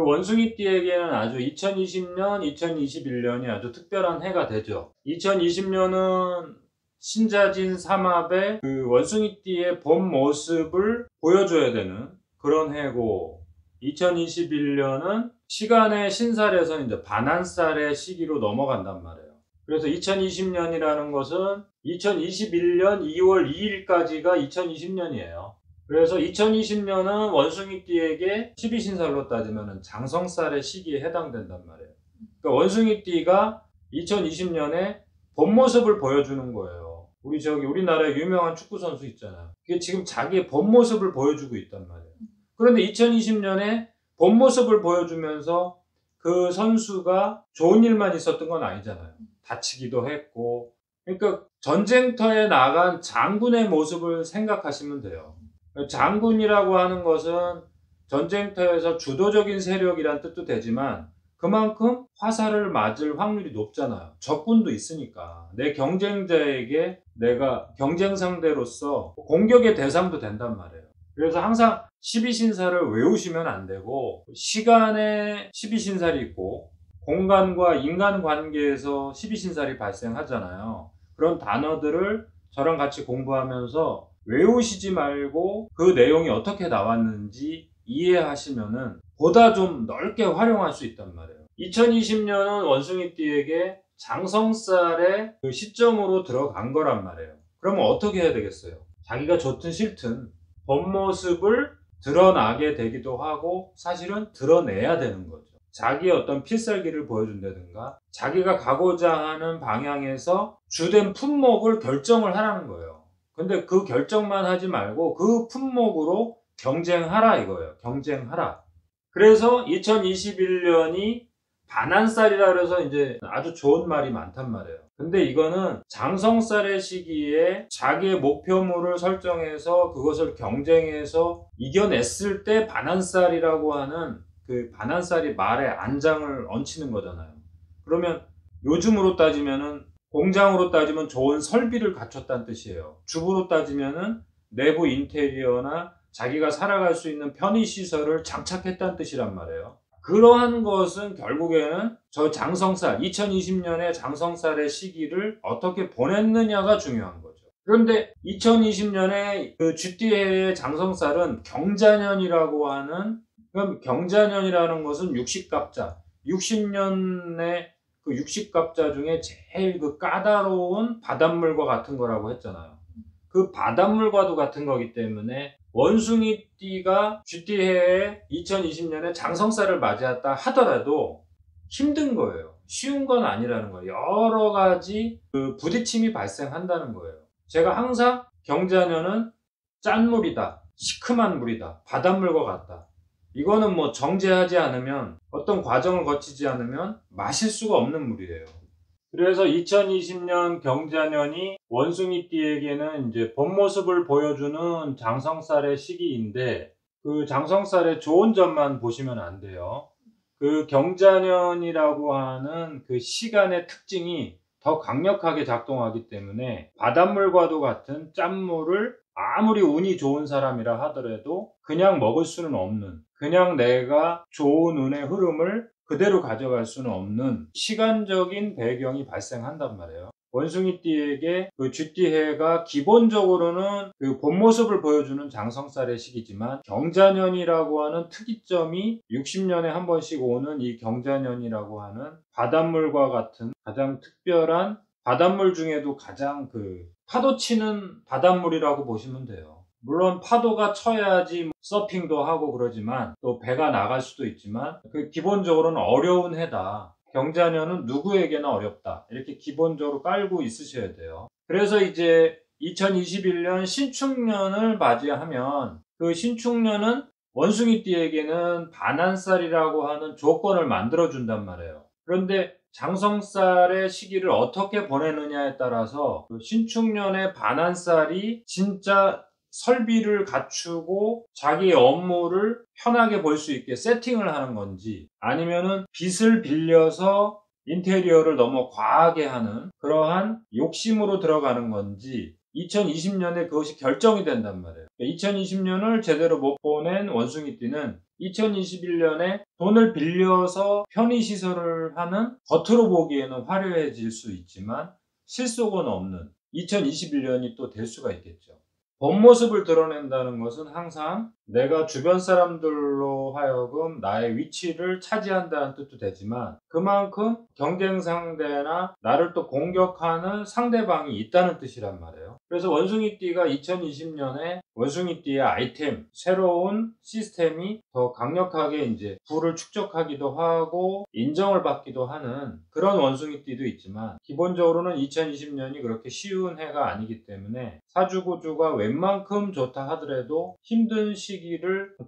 원숭이띠에게는 아주 2020년, 2021년이 아주 특별한 해가 되죠. 2020년은 신자진 삼합의 그 원숭이띠의 본 모습을 보여줘야 되는 그런 해고, 2021년은 시간의 신살에서 이제 반환살의 시기로 넘어간단 말이에요. 그래서 2020년이라는 것은 2021년 2월 2일까지가 2020년이에요. 그래서 2020년은 원숭이띠에게 12신살로 따지면 장성살의 시기에 해당된단 말이에요. 그러니까 원숭이띠가 2020년에 본 모습을 보여주는 거예요. 우리나라에 유명한 축구 선수 있잖아요. 그게 지금 자기의 본 모습을 보여주고 있단 말이에요. 그런데 2020년에 본 모습을 보여주면서 그 선수가 좋은 일만 있었던 건 아니잖아요. 다치기도 했고. 그러니까 전쟁터에 나간 장군의 모습을 생각하시면 돼요. 장군이라고 하는 것은 전쟁터에서 주도적인 세력이란 뜻도 되지만 그만큼 화살을 맞을 확률이 높잖아요. 적군도 있으니까. 내 경쟁자에게 내가 경쟁 상대로서 공격의 대상도 된단 말이에요. 그래서 항상 12신살을 외우시면 안 되고, 시간에 12신살이 있고 공간과 인간관계에서 12신살이 발생하잖아요. 그런 단어들을 저랑 같이 공부하면서 외우시지 말고 그 내용이 어떻게 나왔는지 이해하시면은 보다 좀 넓게 활용할 수 있단 말이에요. 2020년은 원숭이띠에게 장성살의 그 시점으로 들어간 거란 말이에요. 그러면 어떻게 해야 되겠어요? 자기가 좋든 싫든 본 모습을 드러나게 되기도 하고 사실은 드러내야 되는 거죠. 자기의 어떤 필살기를 보여준다든가 자기가 가고자 하는 방향에서 주된 품목을 결정을 하라는 거예요. 근데 그 결정만 하지 말고 그 품목으로 경쟁하라 이거예요. 경쟁하라. 그래서 2021년이 반환살이라 그래서 이제 아주 좋은 말이 많단 말이에요. 근데 이거는 장성살의 시기에 자기의 목표물을 설정해서 그것을 경쟁해서 이겨냈을 때 반환살이라고 하는 그 반환살이 말에 안장을 얹히는 거잖아요. 그러면 요즘으로 따지면은 공장으로 따지면 좋은 설비를 갖췄다는 뜻이에요. 주부로 따지면은 내부 인테리어나 자기가 살아갈 수 있는 편의시설을 장착했다는 뜻이란 말이에요. 그러한 것은 결국에는 저 장성살, 2020년의 장성살의 시기를 어떻게 보냈느냐가 중요한 거죠. 그런데 2020년에 그 쥐띠해의 장성살은 경자년이라고 하는, 그럼 경자년이라는 것은 60갑자, 60년의 그 60갑자 중에 제일 그 까다로운 바닷물과 같은 거라고 했잖아요. 그 바닷물과도 같은 거기 때문에 원숭이띠가 쥐띠해에 2020년에 장성살을 맞이했다 하더라도 힘든 거예요. 쉬운 건 아니라는 거예요. 여러 가지 그 부딪힘이 발생한다는 거예요. 제가 항상 경자년은 짠 물이다, 시큼한 물이다, 바닷물과 같다. 이거는 뭐 정제하지 않으면, 어떤 과정을 거치지 않으면 마실 수가 없는 물이에요. 그래서 2020년 경자년이 원숭이띠에게는 이제 본 모습을 보여주는 장성살의 시기인데, 그 장성살의 좋은 점만 보시면 안 돼요. 그 경자년이라고 하는 그 시간의 특징이 더 강력하게 작동하기 때문에 바닷물과도 같은 짠물을 아무리 운이 좋은 사람이라 하더라도 그냥 먹을 수는 없는, 그냥 내가 좋은 운의 흐름을 그대로 가져갈 수는 없는 시간적인 배경이 발생한단 말이에요. 원숭이띠에게 그 쥐띠해가 기본적으로는 그 본 모습을 보여주는 장성살의 시기지만 경자년이라고 하는 특이점이 60년에 한 번씩 오는 이 경자년이라고 하는 바닷물과 같은 가장 특별한, 바닷물 중에도 가장 그 파도 치는 바닷물이라고 보시면 돼요. 물론 파도가 쳐야지 서핑도 하고 그러지만 또 배가 나갈 수도 있지만 그 기본적으로는 어려운 해다. 경자년은 누구에게나 어렵다. 이렇게 기본적으로 깔고 있으셔야 돼요. 그래서 이제 2021년 신축년을 맞이하면 그 신축년은 원숭이띠에게는 반환살이라고 하는 조건을 만들어준단 말이에요. 그런데 장성살의 시기를 어떻게 보내느냐에 따라서 그 신축년의 반환살이 진짜 설비를 갖추고 자기의 업무를 편하게 볼 수 있게 세팅을 하는 건지, 아니면은 빚을 빌려서 인테리어를 너무 과하게 하는 그러한 욕심으로 들어가는 건지 2020년에 그것이 결정이 된단 말이에요. 2020년을 제대로 못 보낸 원숭이띠는 2021년에 돈을 빌려서 편의시설을 하는, 겉으로 보기에는 화려해질 수 있지만 실속은 없는 2021년이 또 될 수가 있겠죠. 본 모습을 드러낸다는 것은 항상 내가 주변 사람들로 하여금 나의 위치를 차지한다는 뜻도 되지만, 그만큼 경쟁 상대나 나를 또 공격하는 상대방이 있다는 뜻이란 말이에요. 그래서 원숭이띠가 2020년에 원숭이띠의 아이템, 새로운 시스템이 더 강력하게 이제 부를 축적하기도 하고 인정을 받기도 하는 그런 원숭이띠도 있지만, 기본적으로는 2020년이 그렇게 쉬운 해가 아니기 때문에 사주구조가 웬만큼 좋다 하더라도 힘든 시기를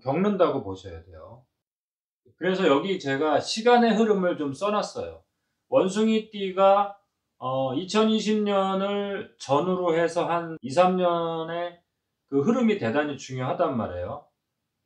겪는다고 보셔야 돼요. 그래서 여기 제가 시간의 흐름을 좀 써놨어요. 원숭이띠가 2020년을 전후로 해서 한 2, 3년의 그 흐름이 대단히 중요하단 말이에요.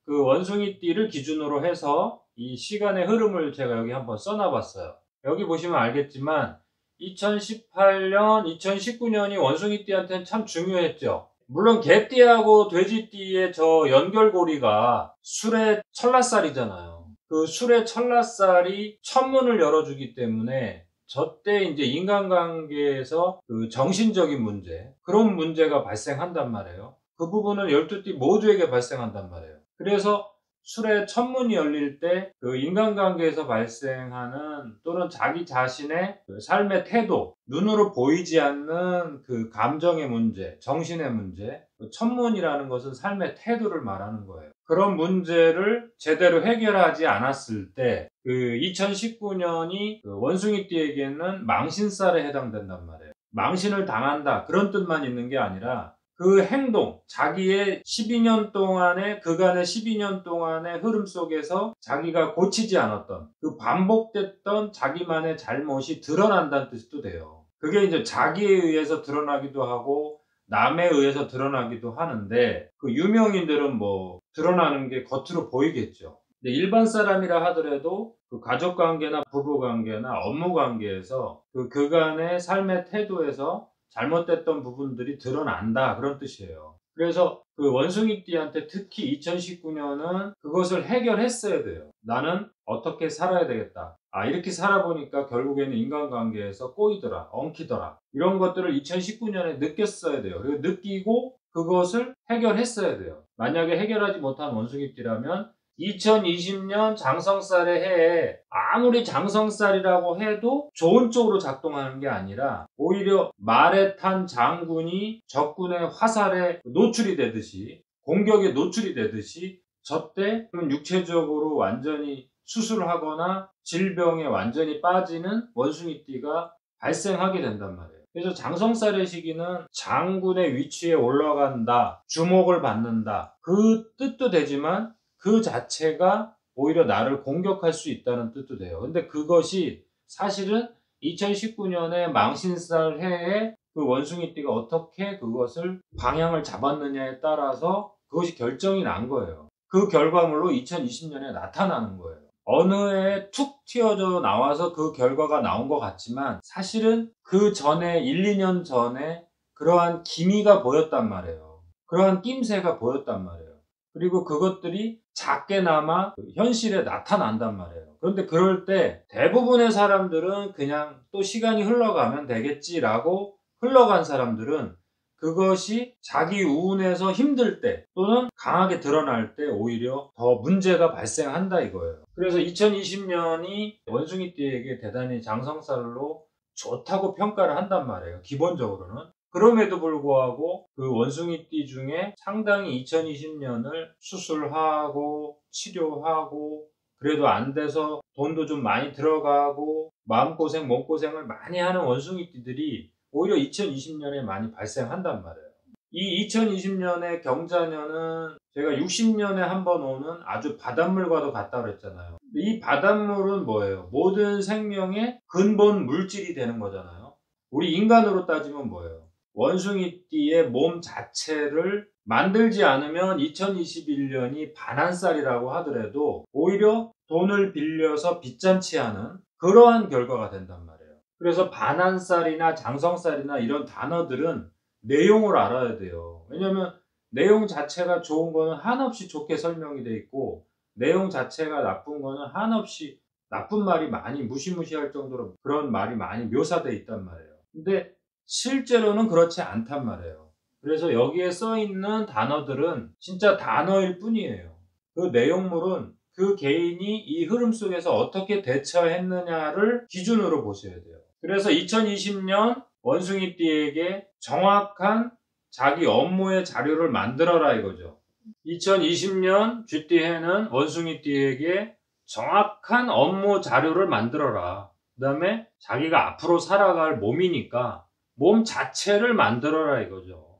그 원숭이띠를 기준으로 해서 이 시간의 흐름을 제가 여기 한번 써놔봤어요. 여기 보시면 알겠지만 2018년, 2019년이 원숭이띠한테는 참 중요했죠. 물론 개띠하고 돼지띠의 저 연결고리가 술의 철라살이잖아요. 그 술의 철라살이 천문을 열어주기 때문에 저때 이제 인간관계에서 그 정신적인 문제, 그런 문제가 발생한단 말이에요. 그 부분은 12띠 모두에게 발생한단 말이에요. 그래서 술의 천문이 열릴 때 그 인간관계에서 발생하는, 또는 자기 자신의 그 삶의 태도, 눈으로 보이지 않는 그 감정의 문제, 정신의 문제, 그 천문이라는 것은 삶의 태도를 말하는 거예요. 그런 문제를 제대로 해결하지 않았을 때 그 2019년이 그 원숭이띠에게는 망신살에 해당된단 말이에요. 망신을 당한다, 그런 뜻만 있는 게 아니라 그 행동, 자기의 12년 동안의, 그간의 12년 동안의 흐름 속에서 자기가 고치지 않았던 그 반복됐던 자기만의 잘못이 드러난다는 뜻도 돼요. 그게 이제 자기에 의해서 드러나기도 하고 남에 의해서 드러나기도 하는데, 그 유명인들은 뭐 드러나는 게 겉으로 보이겠죠. 근데 일반 사람이라 하더라도 그 가족관계나 부부관계나 업무관계에서 그간의 삶의 태도에서 잘못됐던 부분들이 드러난다, 그런 뜻이에요. 그래서 그 원숭이띠한테 특히 2019년은 그것을 해결했어야 돼요. 나는 어떻게 살아야 되겠다. 이렇게 살아보니까 결국에는 인간관계에서 꼬이더라, 엉키더라, 이런 것들을 2019년에 느꼈어야 돼요. 그리고 느끼고 그것을 해결했어야 돼요. 만약에 해결하지 못한 원숭이띠라면 2020년 장성살의 해에 아무리 장성살이라고 해도 좋은 쪽으로 작동하는 게 아니라 오히려 말에 탄 장군이 적군의 화살에 노출이 되듯이, 공격에 노출이 되듯이 저때 육체적으로 완전히 수술하거나 질병에 완전히 빠지는 원숭이띠가 발생하게 된단 말이에요. 그래서 장성살의 시기는 장군의 위치에 올라간다, 주목을 받는다, 그 뜻도 되지만 그 자체가 오히려 나를 공격할 수 있다는 뜻도 돼요. 근데 그것이 사실은 2019년에 망신살 해에 그 원숭이띠가 어떻게 그것을 방향을 잡았느냐에 따라서 그것이 결정이 난 거예요. 그 결과물로 2020년에 나타나는 거예요. 어느 해에 툭 튀어져 나와서 그 결과가 나온 것 같지만 사실은 그 전에 1, 2년 전에 그러한 기미가 보였단 말이에요. 그러한 낌새가 보였단 말이에요. 그리고 그것들이 작게나마 현실에 나타난단 말이에요. 그런데 그럴 때 대부분의 사람들은 그냥 또 시간이 흘러가면 되겠지라고 흘러간 사람들은 그것이 자기 운에서 힘들 때 또는 강하게 드러날 때 오히려 더 문제가 발생한다 이거예요. 그래서 2020년이 원숭이띠에게 대단히 장성살로 좋다고 평가를 한단 말이에요. 기본적으로는. 그럼에도 불구하고 그 원숭이띠 중에 상당히 2020년을 수술하고 치료하고 그래도 안 돼서 돈도 좀 많이 들어가고 마음고생 몸고생을 많이 하는 원숭이띠들이 오히려 2020년에 많이 발생한단 말이에요. 이 2020년의 경자년은 제가 60년에 한 번 오는 아주 바닷물과도 같다고 그랬잖아요. 이 바닷물은 뭐예요? 모든 생명의 근본 물질이 되는 거잖아요. 우리 인간으로 따지면 뭐예요? 원숭이띠의 몸 자체를 만들지 않으면 2021년이 반환살이라고 하더라도 오히려 돈을 빌려서 빚잔치하는 그러한 결과가 된단 말이에요. 그래서 반환살이나 장성살이나 이런 단어들은 내용을 알아야 돼요. 왜냐면 내용 자체가 좋은 거는 한없이 좋게 설명이 돼 있고 내용 자체가 나쁜 거는 한없이 나쁜 말이 많이 무시무시할 정도로 그런 말이 많이 묘사되어 있단 말이에요. 근데 실제로는 그렇지 않단 말이에요. 그래서 여기에 써 있는 단어들은 진짜 단어일 뿐이에요. 그 내용물은 그 개인이 이 흐름 속에서 어떻게 대처했느냐를 기준으로 보셔야 돼요. 그래서 2020년 원숭이띠에게 정확한 자기 업무의 자료를 만들어라 이거죠. 2020년 쥐띠해는 원숭이띠에게 정확한 업무 자료를 만들어라. 그 다음에 자기가 앞으로 살아갈 몸이니까 몸 자체를 만들어라 이거죠.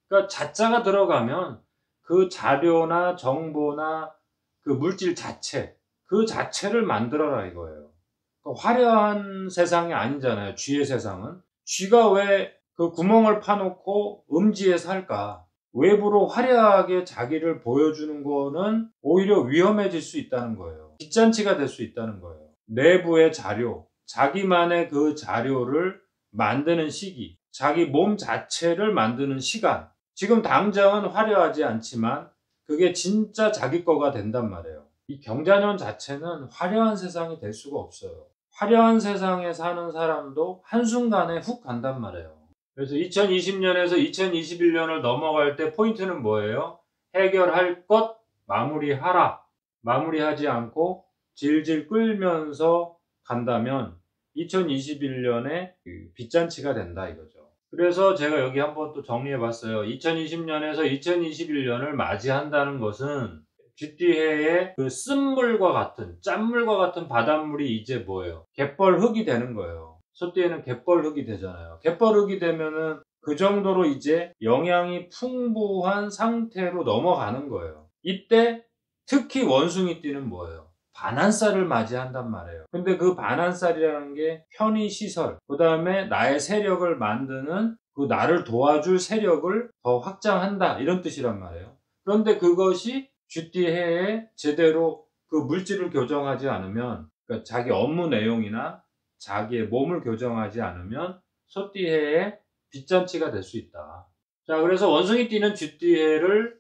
그러니까 자자가 들어가면 그 자료나 정보나 그 물질 자체, 그 자체를 만들어라 이거예요. 그러니까 화려한 세상이 아니잖아요. 쥐의 세상은. 쥐가 왜 그 구멍을 파놓고 음지에 살까? 외부로 화려하게 자기를 보여주는 거는 오히려 위험해질 수 있다는 거예요. 뒷잔치가 될 수 있다는 거예요. 내부의 자료, 자기만의 그 자료를 만드는 시기, 자기 몸 자체를 만드는 시간. 지금 당장은 화려하지 않지만 그게 진짜 자기 거가 된단 말이에요. 이 경자년 자체는 화려한 세상이 될 수가 없어요. 화려한 세상에 사는 사람도 한순간에 훅 간단 말이에요. 그래서 2020년에서 2021년을 넘어갈 때 포인트는 뭐예요? 해결할 것 마무리하라. 마무리하지 않고 질질 끌면서 간다면 2021년에 빚잔치가 된다 이거죠. 그래서 제가 여기 한번 또 정리해 봤어요. 2020년에서 2021년을 맞이한다는 것은 쥐띠해의 그 쓴물과 같은 짠물과 같은 바닷물이 이제 뭐예요? 갯벌흙이 되는 거예요. 소띠에는 갯벌흙이 되잖아요. 갯벌흙이 되면은 그 정도로 이제 영양이 풍부한 상태로 넘어가는 거예요. 이때 특히 원숭이띠는 뭐예요? 반환살을 맞이한단 말이에요. 근데 그 반환살이라는 게 편의시설, 그 다음에 나의 세력을 만드는 그 나를 도와줄 세력을 더 확장한다 이런 뜻이란 말이에요. 그런데 그것이 쥐띠해에 제대로 그 물질을 교정하지 않으면, 그러니까 자기 업무 내용이나 자기의 몸을 교정하지 않으면 소띠해에 빚잔치가 될 수 있다. 자, 그래서 원숭이띠는 쥐띠해를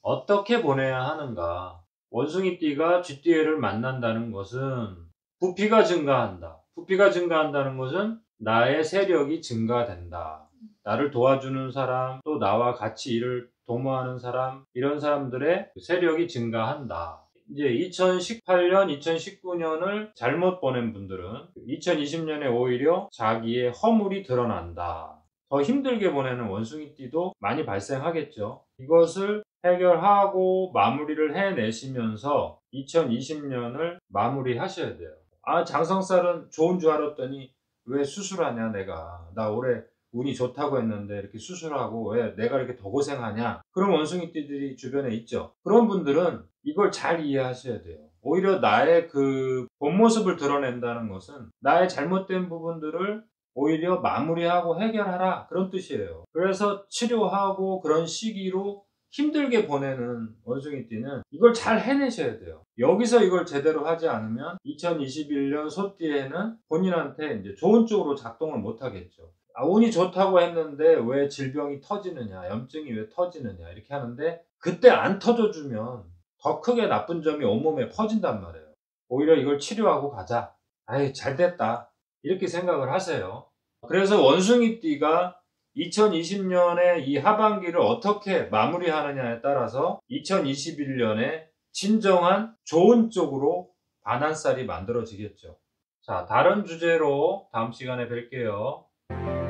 어떻게 보내야 하는가? 원숭이띠가 쥐띠해를 만난다는 것은 부피가 증가한다. 부피가 증가한다는 것은 나의 세력이 증가된다. 나를 도와주는 사람, 또 나와 같이 일을 도모하는 사람, 이런 사람들의 세력이 증가한다. 이제 2018년, 2019년을 잘못 보낸 분들은 2020년에 오히려 자기의 허물이 드러난다. 더 힘들게 보내는 원숭이띠도 많이 발생하겠죠. 이것을 해결하고 마무리를 해내시면서 2020년을 마무리하셔야 돼요. 아, 장성살은 좋은 줄 알았더니 왜 수술하냐 내가. 나 올해 운이 좋다고 했는데 이렇게 수술하고 왜 내가 이렇게 더 고생하냐. 그런 원숭이띠들이 주변에 있죠. 그런 분들은 이걸 잘 이해하셔야 돼요. 오히려 나의 그 본 모습을 드러낸다는 것은 나의 잘못된 부분들을 오히려 마무리하고 해결하라 그런 뜻이에요. 그래서 치료하고 그런 시기로 힘들게 보내는 원숭이띠는 이걸 잘 해내셔야 돼요. 여기서 이걸 제대로 하지 않으면 2021년 소띠에는 본인한테 이제 좋은 쪽으로 작동을 못 하겠죠. 아, 운이 좋다고 했는데 왜 질병이 터지느냐, 염증이 왜 터지느냐 이렇게 하는데 그때 안 터져주면 더 크게 나쁜 점이 온몸에 퍼진단 말이에요. 오히려 이걸 치료하고 가자. 아이, 잘 됐다. 이렇게 생각을 하세요. 그래서 원숭이띠가 2020년에 이 하반기를 어떻게 마무리하느냐에 따라서 2021년에 진정한 좋은 쪽으로 반환살이 만들어지겠죠. 자, 다른 주제로 다음 시간에 뵐게요.